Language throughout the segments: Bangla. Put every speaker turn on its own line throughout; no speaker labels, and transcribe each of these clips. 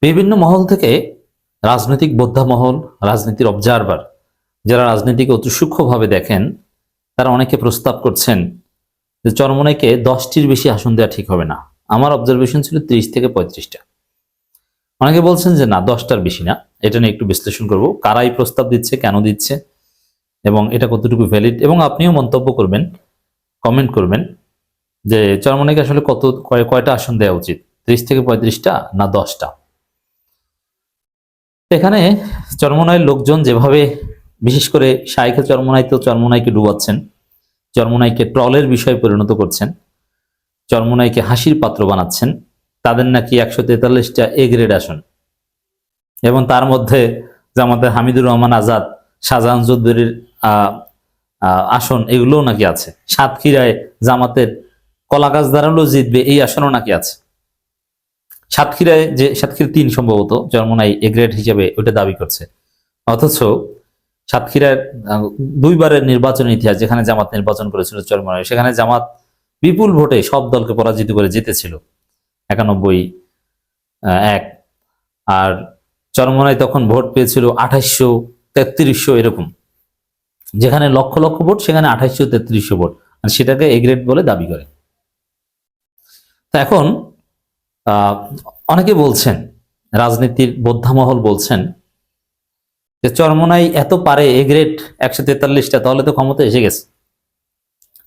বিভিন্ন মহল থেকে রাজনৈতিক বোদ্ধা মহল, রাজনীতির অবজারভার, যারা রাজনীতিকে অতি সূক্ষ্মভাবে দেখেন, তারা অনেকে প্রস্তাব করছেন যে চরমোনাইকে 10টির বেশি আসন দেওয়া ঠিক হবে না। আমার অবজারভেশন ছিল 30 থেকে 35টা। অনেকে বলছেন যে না, 10টার বেশি না। এটা নিয়ে একটু বিশ্লেষণ করব, কারা এই প্রস্তাব দিচ্ছে, কেন দিচ্ছে, এবং এটা কতটুকু ভ্যালিড, এবং আপনিও মন্তব্য করবেন, কমেন্ট করবেন যে চরমোনাইকে আসলে কয়টা আসন দেওয়া উচিত, 30 থেকে 35টা না 10টা। এখানে চরমোনাইয়ের লোকজন যেভাবে, বিশেষ করে শাইখে চরমোনাই তো চরমোনাইকে ডুবাচ্ছেন, চরমোনাইকে ট্রলের বিষয়ে পরিণত করছেন, চরমোনাইকে হাসির পাত্র বানাচ্ছেন। তাদের নাকি 143টা এ গ্রেড আসন, এবং তার মধ্যে জামাতের হামিদুর রহমান আজাদ, শাহজাহান চৌধুরীর আসন, এগুলোও নাকি আছে। সাতক্ষীরায় জামাতের কলাগাছ দাঁড়ালো জিতবে, এই আসনও নাকি আছে। সাতক্ষীরায় যে সাতক্ষীরা 3 সম্ভবত চরমোনাই এ গ্রেড হিসেবে ওটা দাবি করছে, অথচ সাতক্ষীরার 2বারের নির্বাচনের ইতিহাস, যেখানে জামাত নির্বাচন করেছিল চরমোনাই, সেখানে জামাত বিপুল ভোটে সব দলকে পরাজিত করে জিতেছিল, 91-1। আর চরমোনাই তখন ভোট পেয়েছিল 2800, 3300 এরকম। যেখানে লক্ষ লক্ষ ভোট, সেখানে 2800, 3300 ভোট, আর সেটাকে এ গ্রেড বলে দাবি করে। তা এখন অনেকে বলছেন, রাজনীতির বোদ্ধামহল বলছেন যে চরমোনাই এত পারে এ গ্রেড 143টা, তাহলে তো ক্ষমতা এসে গেছে,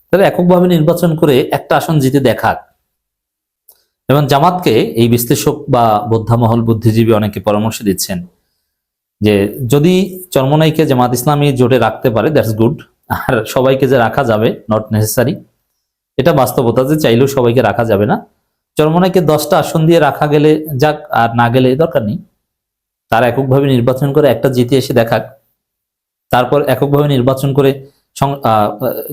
তাহলে এককভাবে নির্বাচন করে একটা আসন জিতে দেখাক। এবং জামাতকে এই বিশ্লেষক বা বোদ্ধামহল, বুদ্ধিজীবী অনেকে পরামর্শ দিচ্ছেন যে যদি চরমোনাইকে জামাত ইসলামী জোটে রাখতে পারে, দ্যাটস গুড। আর সবাইকে যে রাখা যাবে, নট নেসেসারি, এটা বাস্তবতা যে চাইলেও সবাইকে রাখা যাবে না। চরমোনাইকে 10টা আসন দিয়ে রাখা গেলে যাক, আর না গেলে দরকার নেই। তারা এককভাবে নির্বাচন করে একটা জিতে এসে দেখাক, তারপর এককভাবে নির্বাচন করে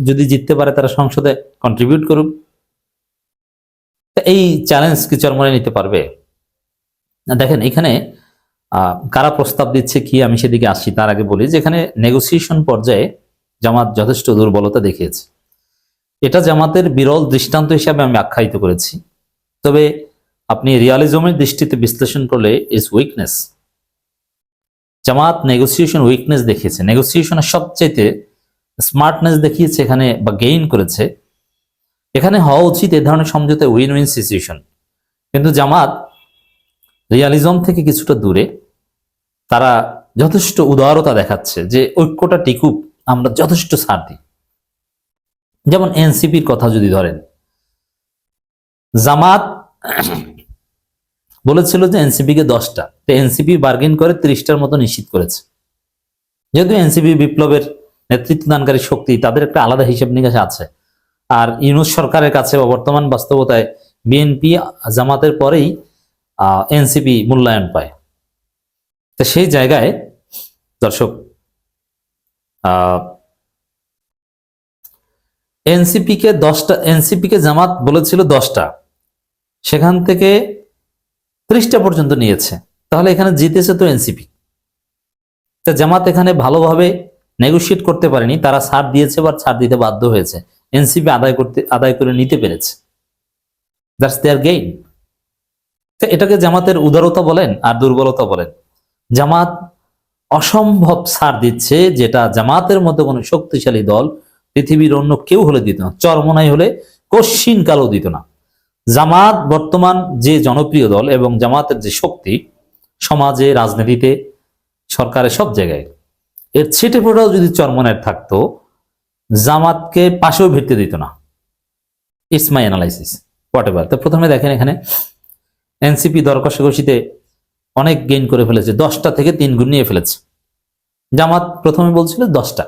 যদি জিততে পারে তারা সংসদে কন্ট্রিবিউট করুক। এই চ্যালেঞ্জ কি চরমোনাই নিতে পারবে? দেখেন এখানে কারা প্রস্তাব দিচ্ছে কি, আমি সেদিকে আসছি। তার আগে বলি যে এখানে নেগোসিয়েশন পর্যায়ে জামাত যথেষ্ট দুর্বলতা দেখিয়েছে। এটা জামাতের বিরল দৃষ্টান্ত হিসাবে আমি আখ্যায়িত করেছি। তবে আপনি রিয়ালিজমের দৃষ্টিতে বিশ্লেষণ করলে is weakness. Jamaat negotiation weakness দেখিয়েছে, নেগোসিয়েশনের সবচেয়ে স্মার্টনেস দেখিয়েছে এখানে, বা গেইন করেছে। এখানে হওয়া উচিত এ ধরনের সমঝোতা উইন উইন সিচুয়েশন, কিন্তু জামাত রিয়ালিজম থেকে কিছুটা দূরে। তারা যথেষ্ট উদারতা দেখাচ্ছে যে ঐক্যটা টিকুক, আমরা যথেষ্ট ছাড় দিই। যেমন এনসিপির কথা যদি ধরেন, জামাত বলেছিল যে এনসিপি কে 10টা, তো এনসিপি বার্গেন করে 30টার মতো নিশ্চিত করেছে। যেহেতু এনসিপি বিপ্লবের নেতৃত্ব দানকারী শক্তি, তাদের একটা আলাদা হিসেব নিকাশ আছে। আর ইউনূস সরকারের কাছে বা বর্তমান বাস্তবতায় বিএনপি জামাতের পরেই এনসিপি মূল্যায়ন পায়। তো সেই জায়গায় দর্শক, এনসিপি কে জামাত বলেছিল 10টা, সেখান থেকে 30টা পর্যন্ত নিয়েছে, তাহলে এখানে জিতেছে তো এনসিপি। তা জামাত এখানে ভালোভাবে নেগোশিয়েট করতে পারেনি, তারা ছাড় দিয়েছে বা ছাড় দিতে বাধ্য হয়েছে, এনসিপি আদায় করে নিতে পেরেছে। That's their gain. এটাকে জামাতের উদারতা বলেন আর দুর্বলতা বলেন। জামাত অসম্ভব ছাড় দিচ্ছে, যেটা জামাতের মতো কোনো শক্তিশালী দল পৃথিবীর অন্য কেউ হলে দিত না, চরমোনাই হলে কশ্চিন কালও দিত না। জামাত বর্তমান যে জনপ্রিয় দল এবং জামাতের যে শক্তি সমাজে, রাজনীতিতে, সরকারের সব জায়গায়, এর ছিটে ফোটাও যদি চরমোনাইয়ের থাকতো, জামাতকে পাশেও ভিড়তে দিত না। It's my analysis, what ever. তো প্রথমে দেখেন এখানে এনসিপি দর কষাকষিতে অনেক গেইন করে ফেলেছে, 10টা থেকে 3 গুণ নিয়ে ফেলেছে। জামাত প্রথমে বলছিল 10টা,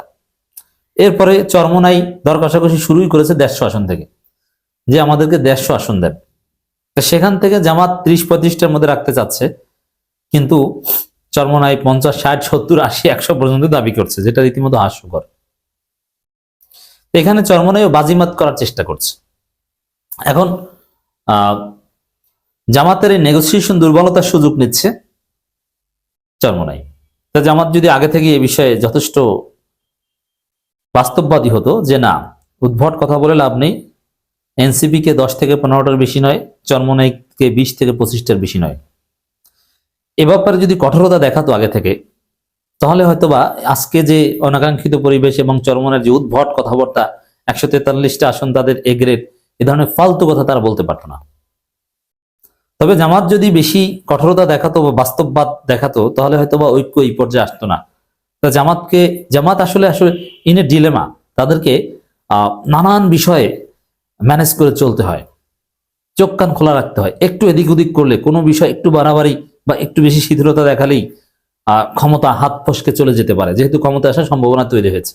এরপরে চরমোনাই দর কষাকষি শুরুই করেছে 150 আসন থেকে, যে আমাদেরকে 150 আসন দেন। সেখান থেকে জামাত 30-35টার মধ্যে রাখতে চাচ্ছে, কিন্তু চরমোনাই 50, 60, 70, 80, 100 পর্যন্ত দাবি করছে, যেটা রীতিমতো হাস্যকর। এখানে চরমোনাইও বাজিমাত করার চেষ্টা করছে। এখন জামাতের এই নেগোসিয়েশন দুর্বলতার সুযোগ নিচ্ছে চরমোনাই। তা জামাত যদি আগে থেকে এই বিষয়ে যথেষ্ট বাস্তববাদী হতো যে না, উদ্ভট কথা বলে লাভ নেই, এনসিপি কে 10 থেকে 15টার বেশি নয়, চরমোনাইকে 20 থেকে 25টার বেশি নয়, এ ব্যাপারে যদি কঠোরতা দেখাতো আগে থেকে, তাহলে হয়তোবা আজকে যে অনাকাঙ্ক্ষিত পরিবেশ এবং চরমনের যে উদ্ভট কথাবার্তা, 143টা আসন তাদের এ গ্রেড, এ ধরনের ফালতু কথা তারা বলতে পারতো না। তবে জামাত যদি বেশি কঠোরতা দেখাতো বা বাস্তববাদ দেখাতো, তাহলে হয়তোবা ঐক্য এই পর্যায়ে আসতো না। তা জামাত আসলে আসলে ইন এ ডিলেমা, তাদেরকে নানান বিষয়ে ম্যানেজ করে চলতে হয়, চোখ কান খোলা রাখতে হয়। একটু এদিক ওদিক করলে, কোনো বিষয় একটু বাড়াবাড়ি বা একটু বেশি শিথিলতা দেখালেই ক্ষমতা হাত ফসকে চলে যেতে পারে, যেহেতু ক্ষমতা আসার সম্ভাবনা তৈরি হয়েছে।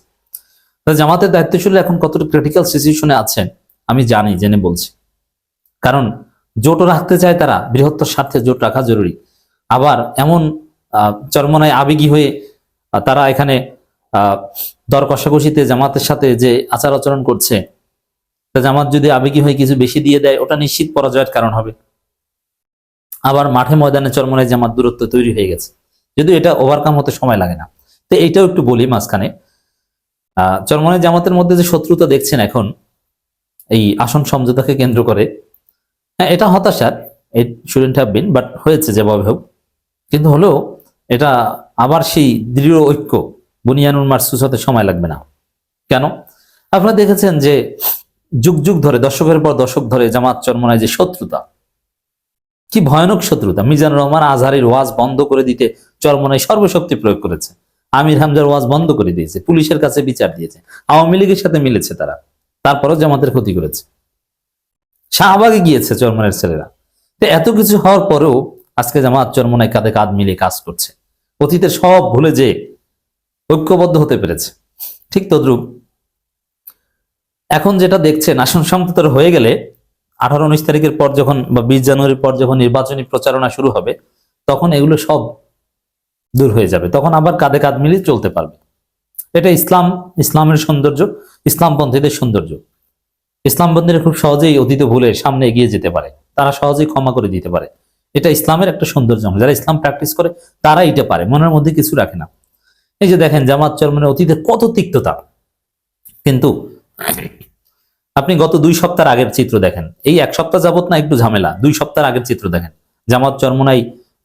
জামাতের দায়িত্বশীল এখন কতটা ক্রিটিক্যাল সিচুয়েশনে আছেন আমি জানি, জেনে বলছি। কারণ জোটও রাখতে চায় তারা, বৃহত্তর স্বার্থে জোট রাখা জরুরি। আবার এমন চরমনায় আবেগী হয়ে তারা এখানে দর কষাকষিতে জামাতের সাথে যে আচার আচরণ করছে, জামাত যদি আবেগী হয়ে কিছু বেশি দিয়ে দেয়, ওটা নিশ্চিত পরাজয়ের কারণ হবে। আবার মাঠে ময়দানে চরমনায় জামাত দূরত্ব তৈরি হয়ে গেছে, যদিও এটা ওভারকাম হতে সময় লাগে না। তো এইটাও একটু বলি মাঝখানে, চরমনায় জামাতের মধ্যে যে শত্রুতা দেখছেন এখন এই আসন সমঝোতাকে কেন্দ্র করে, হ্যাঁ এটা হতাশার, ইট শুডন্ট হ্যাভ বিন, বাট হয়েছে যেভাবে হোক। কিন্তু হলেও এটা আবার সেই দৃঢ় ঐক্য বুনিয়ানুল মারসুস হতে সময় লাগবে না। কেন? আপনারা দেখেছেন যে যুগ যুগ ধরে, দশকের পর দশক ধরে জামাত চরমনায় যে শত্রুতা, কি ভয়ানক শত্রুতা। মিজানুর রহমান আজহারের ওয়াজ বন্ধ করে দিতে চরমনায় সর্বশক্তি প্রয়োগ করেছে, আমির হামজার ওয়াজ বন্ধ করে দিয়েছে, পুলিশের কাছে বিচার দিয়েছে, আওয়ামী লীগের সাথে মিলেছে তারা, তারপরও জামাতের ক্ষতি করেছে। শাহবাগে গিয়েছে চরমনায়ের ছেলেরা। তো এত কিছু হওয়ার পরেও আজকে জামাত চরমনায় কাঁধে কাঁধ মিলে কাজ করছে, অতীতের সব ভুলে যে ঐক্যবদ্ধ হতে পেরেছে। ঠিক তদ্রুপ এখন যেটা দেখছেন, আসন সমঝোতা হয়ে গেলে 18-19 তারিখের পর যখন, বা 20 জানুয়ারির পর যখন নির্বাচনী প্রচারণা শুরু হবে, তখন এগুলো সব দূর হয়ে যাবে, তখন আবার কাঁধে কাঁধ মিলিয়ে চলতে পারবে। এটা ইসলামের সৌন্দর্য, ইসলামপন্থীদের সৌন্দর্য। ইসলামপন্থীরা খুব সহজেই অতীত ভুলে সামনে এগিয়ে যেতে পারে, তারা সহজেই ক্ষমা করে দিতে পারে। এটা ইসলামের একটা সৌন্দর্য। যারা ইসলাম প্র্যাকটিস করে তারা এটা পারে, মনের মধ্যে কিছু রাখে না। এই যে দেখেন জামাত চরমনায় অতীতের কত তিক্ততা, কিন্তু আপনি গত 2 সপ্তাহ আগের চিত্র দেখেন, এই 1 সপ্তাহ যাবত না একটু ঝামেলা, 2 সপ্তাহ আগের চিত্র দেখেন, জামাত চরমনায়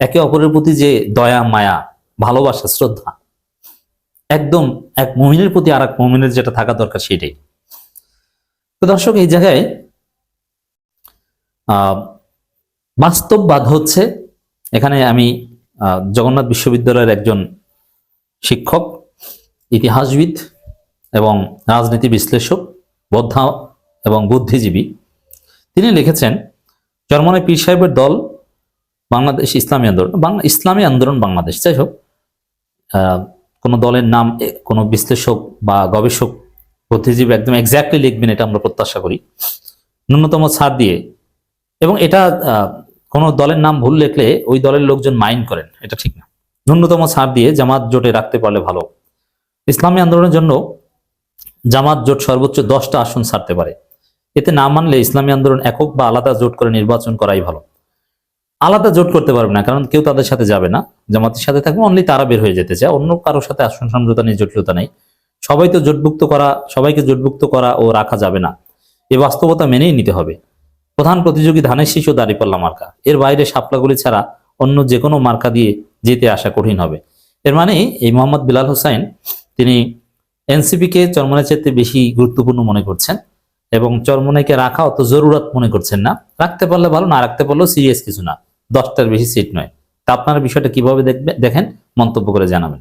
একে অপরের প্রতি যে দয়া মায়া ভালোবাসা শ্রদ্ধা, একদম এক মুমিনের প্রতি আর এক মুমিনের যেটা থাকা দরকার সেটাই। তো দর্শক, এই জায়গায় বাস্তববাদ হচ্ছে, এখানে আমি জগন্নাথ বিশ্ববিদ্যালয়ের একজন শিক্ষক, ইতিহাসবিদ এবং রাজনীতি বিশ্লেষক, বোদ্ধা এবং বুদ্ধিজীবী, তিনি লিখেছেন, চরমনায় পীর সাহেবের দল বাংলাদেশ ইসলামী আন্দোলন, ইসলামী আন্দোলন বাংলাদেশ, যাই হোক, কোনো দলের নাম কোনো বিশ্লেষক বা গবেষক বুদ্ধিজীবী একদম এক্স্যাক্টলি লিখবেন, এটা আমরা প্রত্যাশা করি, ন্যূনতম ছাড় দিয়ে। এবং এটা কোনো দলের নাম ভুল লিখলে ওই দলের লোকজন মাইন্ড করেন, এটা ঠিক না। ন্যূনতম ছাড় দিয়ে জামাত জোটে রাখতে পারলে ভালো। ইসলামী আন্দোলনের জন্য জামাত জোট সর্বোচ্চ 10টা আসন ছাড়তে পারে। এতে না মানলে ইসলামী আন্দোলন একক বা আলাদা জোট করে নির্বাচন করাই ভালো। আলাদা জোট করতে পারবে না, কারণ কেউ তাদের সাথে যাবে না, জামাতের সাথে থাকবে অনলি তারা বের হয়ে যেতে চায়, অন্য কারোর সাথে আসন সমঝোতা নেই, জটিলতা নেই। সবাইকে জোটভুক্ত করা ও রাখা যাবে না, এই বাস্তবতা মেনেই নিতে হবে। প্রধান প্রতিযোগী ধানের শীষ ও দাঁড়িপাল্লা মার্কা, এর বাইরে শাপলাগুলি ছাড়া অন্য যে কোনো মার্কা দিয়ে যেতে আসা কঠিন হবে। এর মানে এই মোহাম্মদ বিলাল হোসাইন, তিনি এনসিপিকে চরমনায় চাইতে বেশি গুরুত্বপূর্ণ মনে করছেন এবং চরমনাইকে রাখা অত জরুরত মনে করছেন না। রাখতে পারলে ভালো, না রাখতে পারলেও সিরিয়াস কিছু না, 10টার বেশি সিট নয়। তা আপনারা বিষয়টা কিভাবে দেখেন মন্তব্য করে জানাবেন।